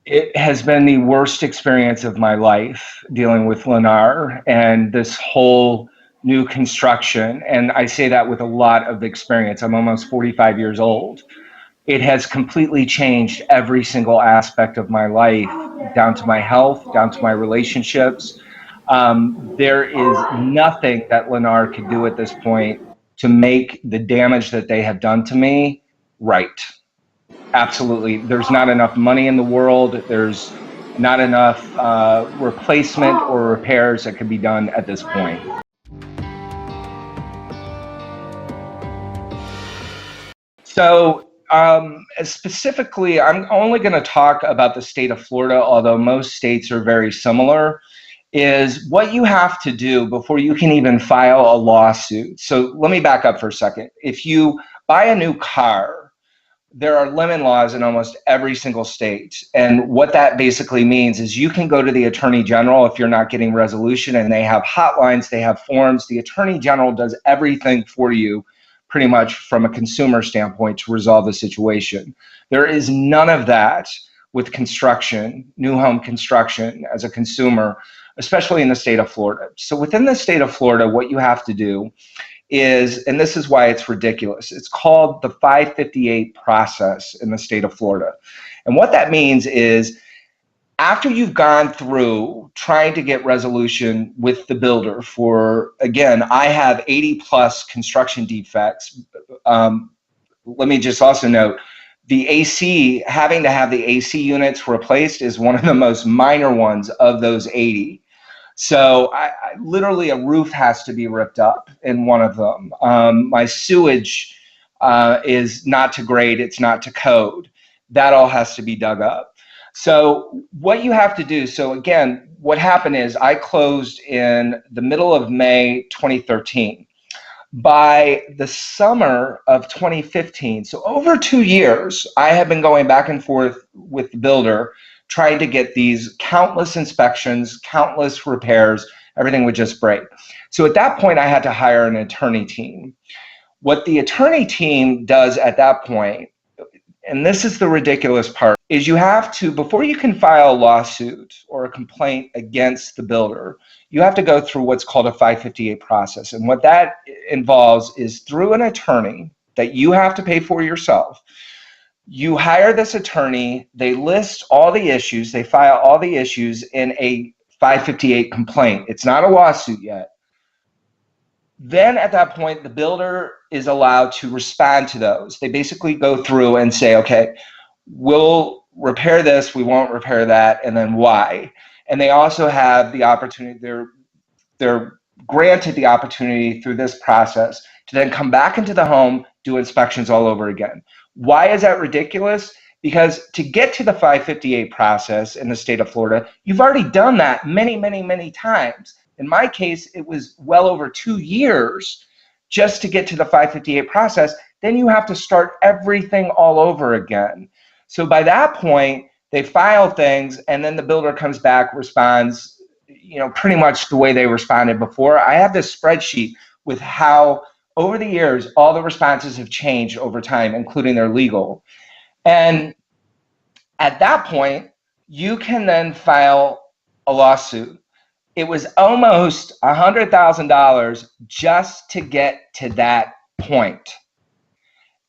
It has been the worst experience of my life dealing with Lennar and this whole new construction. And I say that with a lot of experience. I'm almost 45 years old. It has completely changed every single aspect of my life, down to my health, down to my relationships. There is nothing that Lennar could do at this point to make the damage that they have done to me right. Absolutely. There's not enough money in the world. There's not enough replacement or repairs that can be done at this point. So specifically, I'm only going to talk about the state of Florida, although most states are very similar, is what you have to do before you can even file a lawsuit. So let me back up for a second. If you buy a new car, there are lemon laws in almost every single state. And what that basically means is you can go to the Attorney General if you're not getting resolution, and they have hotlines, they have forms. The Attorney General does everything for you pretty much from a consumer standpoint to resolve the situation. There is none of that with construction, new home construction as a consumer, especially in the state of Florida. So within the state of Florida, what you have to do is, and this is why it's ridiculous, it's called the 558 process in the state of Florida. And what that means is after you've gone through trying to get resolution with the builder for, again, I have 80 plus construction defects. Let me just also note, the AC, having to have the AC units replaced is one of the most minor ones of those 80. So I literally a roof has to be ripped up in one of them. My sewage is not to grade, it's not to code. That all has to be dug up. So what you have to do, so again, what happened is I closed in the middle of May 2013. By the summer of 2015, so over 2 years, I have been going back and forth with the builder trying to get these countless inspections, countless repairs, everything would just break. So at that point, I had to hire an attorney team. What the attorney team does at that point, and this is the ridiculous part, is you have to, before you can file a lawsuit or a complaint against the builder, you have to go through what's called a 558 process. And what that involves is through an attorney that you have to pay for yourself. You hire this attorney, they list all the issues, they file all the issues in a 558 complaint. It's not a lawsuit yet. Then at that point, the builder is allowed to respond to those. They basically go through and say, okay, we'll repair this, we won't repair that, and then why. And they also have the opportunity, they're granted the opportunity through this process to then come back into the home, do inspections all over again. Why is that ridiculous? Because to get to the 558 process in the state of Florida, you've already done that many, many, many times. In my case, it was well over 2 years just to get to the 558 process. Then you have to start everything all over again. So by that point, they file things, and then the builder comes back, responds, pretty much the way they responded before. I have this spreadsheet with how over the years, all the responses have changed over time, including their legal. And at that point, you can then file a lawsuit. It was almost $100,000 just to get to that point.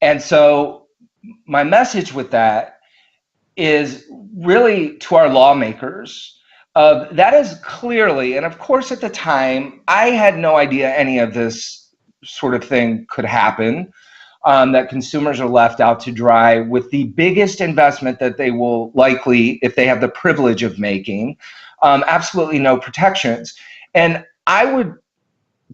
And so my message with that is really to our lawmakers. That is clearly, and of course at the time, I had no idea any of this sort of thing could happen, that consumers are left out to dry with the biggest investment that they will likely, if they have the privilege of making, absolutely no protections. And I would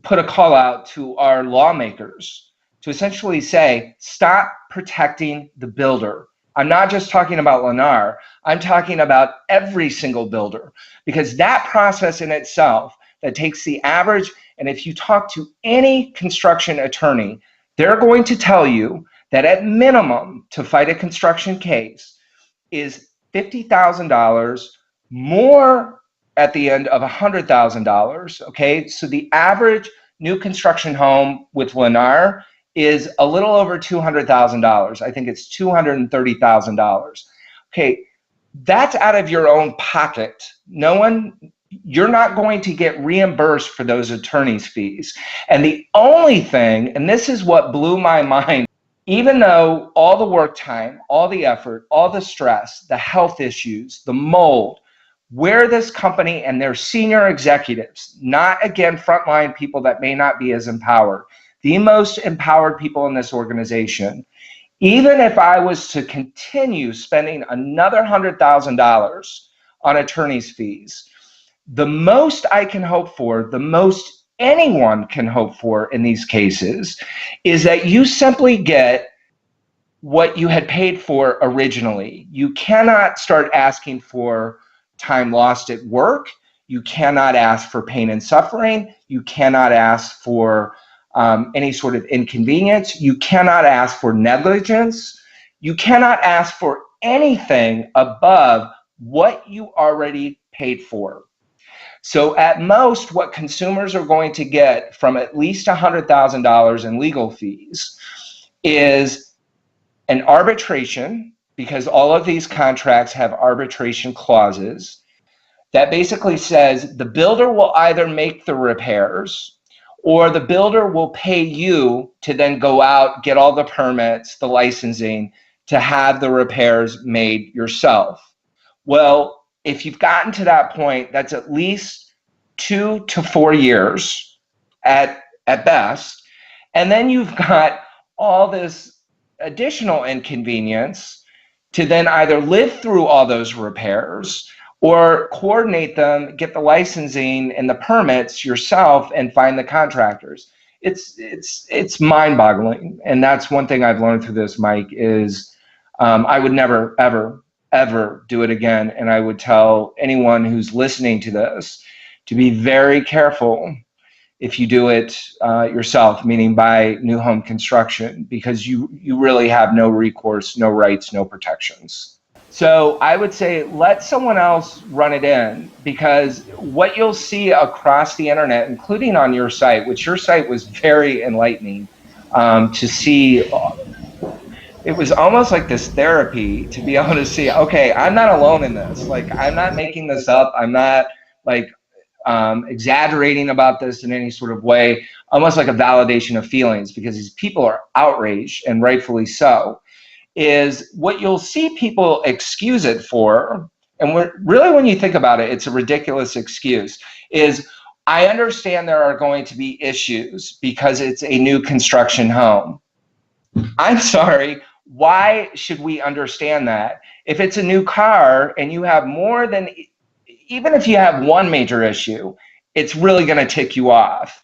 put a call out to our lawmakers to essentially say, stop protecting the builder. I'm not just talking about Lennar, I'm talking about every single builder, because that process in itself that takes the average, and if you talk to any construction attorney, they're going to tell you that at minimum to fight a construction case is $50,000 more at the end of $100,000. Okay, so the average new construction home with Lennar is a little over $200,000. I think it's $230,000. Okay, That's out of your own pocket. You're not going to get reimbursed for those attorney's fees. And the only thing, and this is what blew my mind, even though all the work time, all the effort, all the stress, the health issues, the mold, where this company and their senior executives, not again frontline people that may not be as empowered, the most empowered people in this organization, even if I was to continue spending another $100,000 on attorney's fees, the most I can hope for, the most anyone can hope for in these cases, is that you simply get what you had paid for originally. You cannot start asking for time lost at work. You cannot ask for pain and suffering. You cannot ask for any sort of inconvenience. You cannot ask for negligence. You cannot ask for anything above what you already paid for. So at most, what consumers are going to get from at least $100,000 in legal fees is an arbitration, because all of these contracts have arbitration clauses that basically says the builder will either make the repairs or the builder will pay you to then go out, get all the permits, the licensing to have the repairs made yourself. Well, if you've gotten to that point, that's at least 2 to 4 years at best. And then you've got all this additional inconvenience to then either live through all those repairs or coordinate them, get the licensing and the permits yourself, and find the contractors. It's mind-boggling, and that's one thing I've learned through this, Mike. Is I would never ever do it again, and I would tell anyone who's listening to this to be very careful if you do it yourself, meaning by new home construction, because you really have no recourse, no rights, no protections. So I would say let someone else run it in, because what you'll see across the internet, including on your site, which your site was very enlightening to see. It was almost like this therapy to be able to see, okay, I'm not alone in this. Like, I'm not making this up. I'm not like exaggerating about this in any sort of way, almost like a validation of feelings, because these people are outraged, and rightfully so. Is what you'll see people excuse it for, and really, when you think about it, it's a ridiculous excuse, is I understand there are going to be issues because it's a new construction home. I'm sorry, why should we understand that? If it's a new car and you have more than, even if you have one major issue, it's really going to tick you off.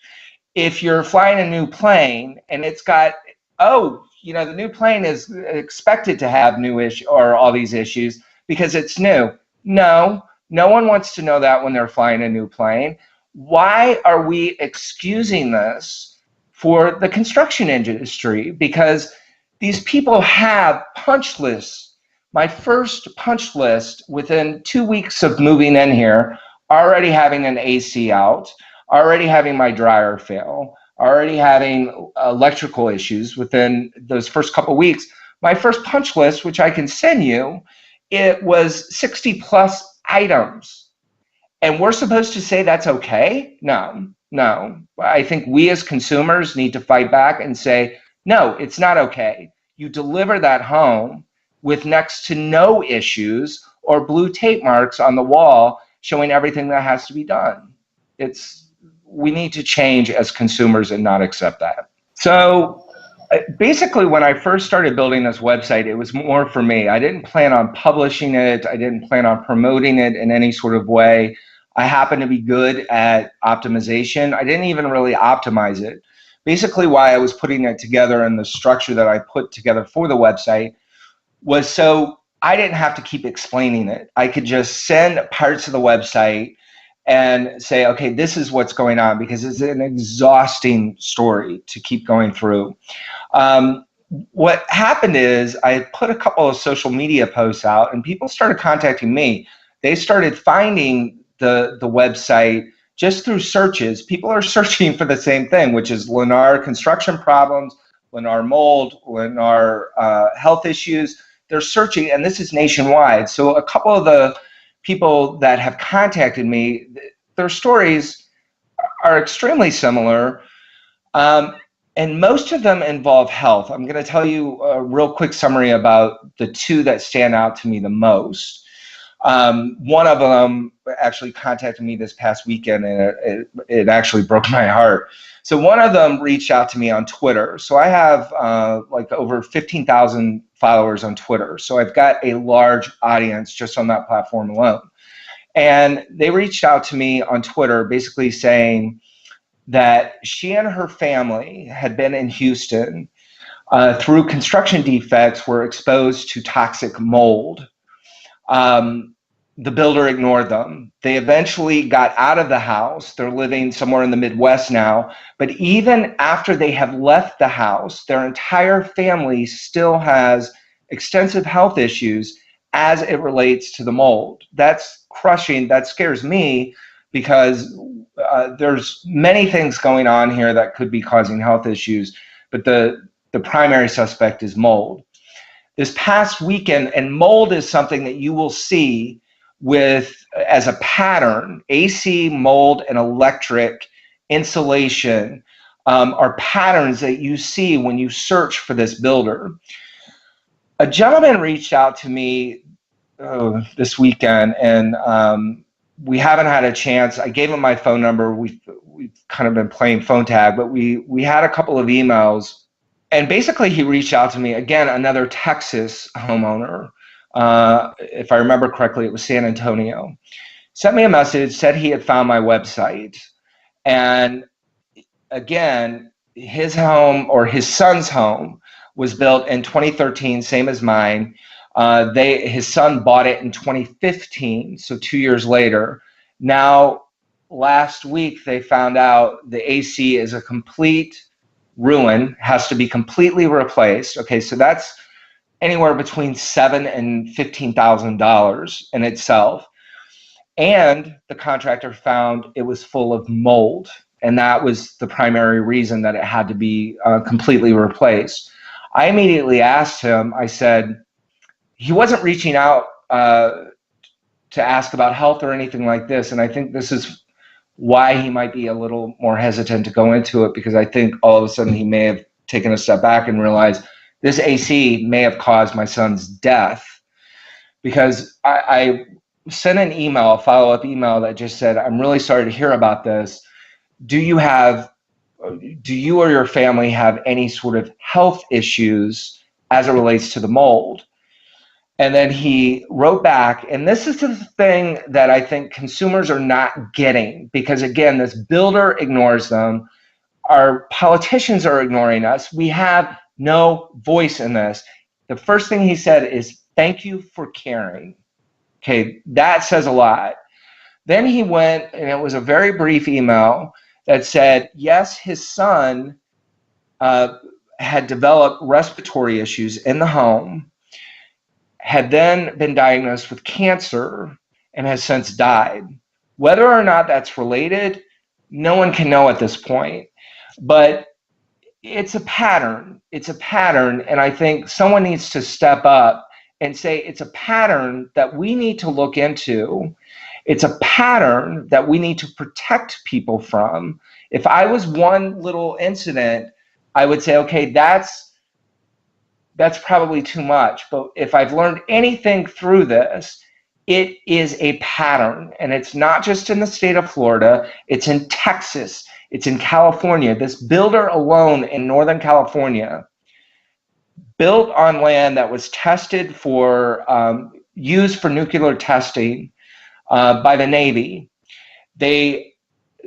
If you're flying a new plane and it's got, oh, the new plane is expected to have new issue or all these issues because it's new. No, no one wants to know that when they're flying a new plane. Why are we excusing this for the construction industry? Because these people have punch lists. My first punch list within 2 weeks of moving in here, already having an AC out, already having my dryer fail, already having electrical issues within those first couple of weeks. My first punch list, which I can send you, it was 60 plus items. And we're supposed to say that's okay? No, no. I think we as consumers need to fight back and say, no, it's not okay. You deliver that home with next to no issues or blue tape marks on the wall showing everything that has to be done. We need to change as consumers and not accept that. So basically, when I first started building this website, it was more for me. I didn't plan on publishing it. I didn't plan on promoting it in any sort of way. I happen to be good at optimization. I didn't even really optimize it. Basically, why I was putting it together and the structure that I put together for the website was so I didn't have to keep explaining it. I could just send parts of the website and say, okay, this is what's going on, because it's an exhausting story to keep going through. What happened is I put a couple of social media posts out and people started contacting me. They started finding the website just through searches. People are searching for the same thing, which is Lennar construction problems, Lennar mold, Lennar health issues. they're searching, and this is nationwide. So a couple of the people that have contacted me, their stories are extremely similar. Um, and most of them involve health. I'm going to tell you a real quick summary about the two that stand out to me the most. One of them actually contacted me this past weekend, and it actually broke my heart. So one of them reached out to me on Twitter. So I have like over 15,000 followers on Twitter. So I've got a large audience just on that platform alone. And they reached out to me on Twitter basically saying that she and her family had been in Houston through construction defects, were exposed to toxic mold. Um, the builder ignored them. They eventually got out of the house. They're living somewhere in the Midwest now. But even after they have left the house, their entire family still has extensive health issues as it relates to the mold. That's crushing. That scares me because there's many things going on here that could be causing health issues, but the primary suspect is mold. This past weekend, and mold is something that you will see with as a pattern. AC, mold, and electric insulation are patterns that you see when you search for this builder. A gentleman reached out to me this weekend, and we haven't had a chance. I gave him my phone number. We've kind of been playing phone tag, but we had a couple of emails. And basically, he reached out to me, again, another Texas homeowner. If I remember correctly, it was San Antonio. Sent me a message, said he had found my website. And again, his home, or his son's home, was built in 2013, same as mine. His son bought it in 2015, so 2 years later. Now, last week, they found out the AC is a complete ruin, has to be completely replaced. Okay, so that's anywhere between $7,000 and $15,000 in itself. And the contractor found it was full of mold, and that was the primary reason that it had to be completely replaced. I immediately asked him, I said, he wasn't reaching out to ask about health or anything like this, and I think this is why he might be a little more hesitant to go into it, because I think all of a sudden he may have taken a step back and realized this AC may have caused my son's death. Because I sent an email, a follow-up email that just said, I'm really sorry to hear about this. Do you or your family have any sort of health issues as it relates to the mold? And then he wrote back, and this is the thing that I think consumers are not getting, because again, this builder ignores them. Our politicians are ignoring us. We have no voice in this. The first thing he said is, thank you for caring. Okay, that says a lot. Then he went, and it was a very brief email that said, yes, his son had developed respiratory issues in the home, had then been diagnosed with cancer, and has since died. Whether or not that's related, no one can know at this point. But it's a pattern. It's a pattern, and I think someone needs to step up and say it's a pattern that we need to look into. It's a pattern that we need to protect people from. If I was one little incident, I would say, okay, that's probably too much. But if I've learned anything through this, it is a pattern. And it's not just in the state of Florida, it's in Texas, it's in California. This builder alone in Northern California built on land that was tested for, used for nuclear testing by the Navy. They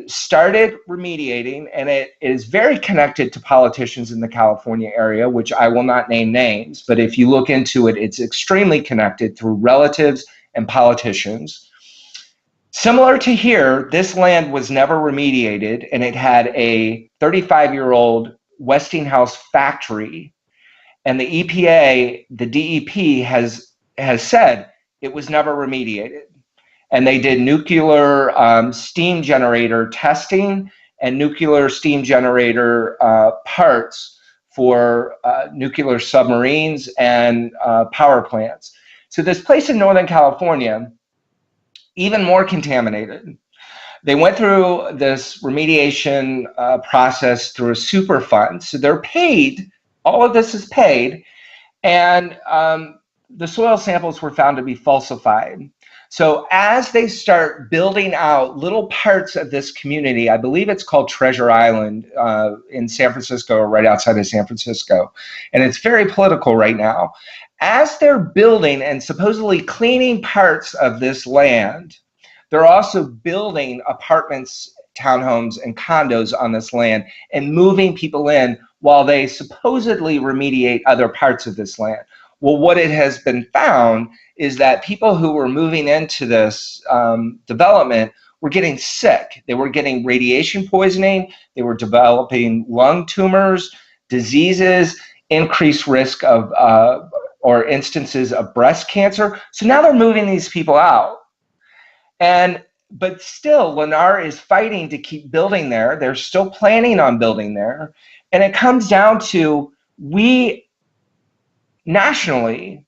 started remediating, and it is very connected to politicians in the California area, which I will not name names, but if you look into it, it's extremely connected through relatives and politicians. Similar to here, this land was never remediated, and it had a 35-year-old Westinghouse factory, and the EPA, the DEP has said it was never remediated. And they did nuclear steam generator testing and nuclear steam generator parts for nuclear submarines and power plants. So this place in Northern California, even more contaminated. They went through this remediation process through a super fund. So they're paid, all of this is paid, and the soil samples were found to be falsified. So as they start building out little parts of this community, I believe it's called Treasure Island in San Francisco, or right outside of San Francisco, and it's very political right now. As they're building and supposedly cleaning parts of this land, they're also building apartments, townhomes, and condos on this land and moving people in while they supposedly remediate other parts of this land. Well, what it has been found is that people who were moving into this development were getting sick. They were getting radiation poisoning. They were developing lung tumors, diseases, increased risk of or instances of breast cancer. So now they're moving these people out. But still, Lennar is fighting to keep building there. They're still planning on building there. And it comes down to, we nationally,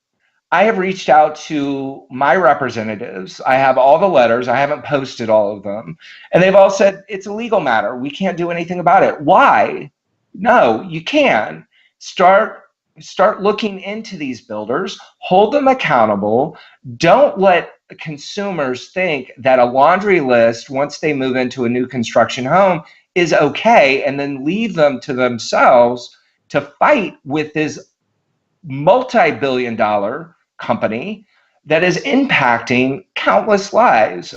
I have reached out to my representatives. I have all the letters. I haven't posted all of them. And they've all said, it's a legal matter. We can't do anything about it. Why? No, you can. Start looking into these builders, hold them accountable. Don't let consumers think that a laundry list, once they move into a new construction home, is okay, and then leave them to themselves to fight with this multi-billion-dollar company that is impacting countless lives.